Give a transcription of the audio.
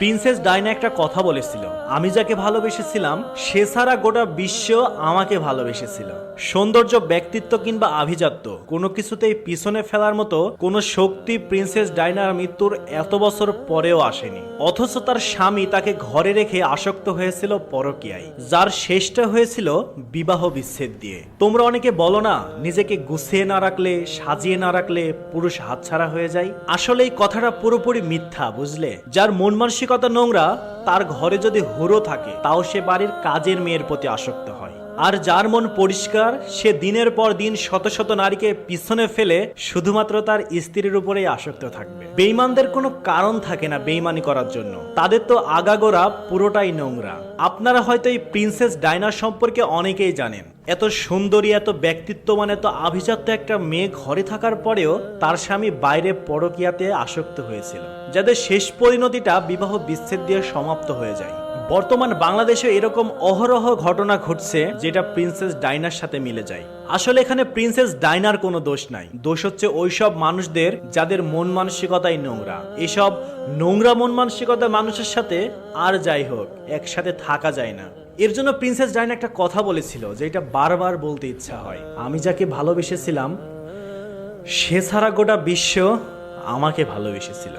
Princess Diana একটা কথা বলেছিল, আমি যাকে ভালোবেসেছিলাম সে ছাড়া গোটা বিশ্ব আমাকে ভালোবেসেছিল। সৌন্দর্য, ব্যক্তিত্ব কিংবা আভিজাত্য কোনো কিছুতেই পিছনে ফেলার মতো কোনো শক্তি প্রিন্সেস ডায়নার মৃত্যুর এত বছর পরেও আসেনি। অথচ তার স্বামী তাকে ঘরে রেখে আসক্ত হয়েছিল পরকীয়ায়, যার শেষটা হয়েছিল বিবাহ বিচ্ছেদ দিয়ে। তোমরা অনেকে বলো না, নিজেকে গুছিয়ে না রাখলে, সাজিয়ে না রাখলে পুরুষ হাতছাড়া হয়ে যায়। আসলে এই কথাটা পুরোপুরি মিথ্যা, বুঝলে? যার মন মানসিকতা নোংরা, তার ঘরে যদি হুড়ো থাকে তাও সে বাড়ির কাজের মেয়ের প্রতি আসক্ত হয়। আর যার মন পরিষ্কার, সে দিনের পর দিন শত শত নারীকে পিছনে ফেলে শুধুমাত্র তার স্ত্রীর উপরেই আসক্ত থাকবে। বেঈমানদের কোনো কারণ থাকে না বেঈমানি করার জন্য, তাদের তো আগাগোড়া পুরোটাই নোংরা। আপনারা হয়তো এই প্রিন্সেস ডায়নার সম্পর্কে অনেকেই জানেন। এত সুন্দরী, এত ব্যক্তিত্ববান, এত আভিজাত্য একটা মেয়ে ঘরে থাকার পরেও তার স্বামী বাইরে পরকীয়াতে আসক্ত হয়েছিল, যাদের শেষ পরিণতিটা বিবাহ বিচ্ছেদ দিয়ে সমাপ্ত হয়ে যায়। বর্তমান বাংলাদেশে এরকম অহরহ ঘটনা ঘটছে যেটা প্রিন্সেস ডায়নার সাথে মিলে যায়। আসলে এখানে প্রিন্সেস ডায়নার কোনো দোষ নাই, দোষ হচ্ছে ওইসব মানুষদের যাদের মন মানসিকতাই নোংরা। এসব নোংরা মন মানসিকতা মানুষের সাথে আর যাই হোক একসাথে থাকা যায় না। এর জন্য প্রিন্সেস ডায়না একটা কথা বলেছিল, যেটা বারবার বলতে ইচ্ছা হয়, আমি যাকে ভালোবেসেছিলাম সে ছাড়া গোটা বিশ্ব আমাকে ভালোবেসেছিল।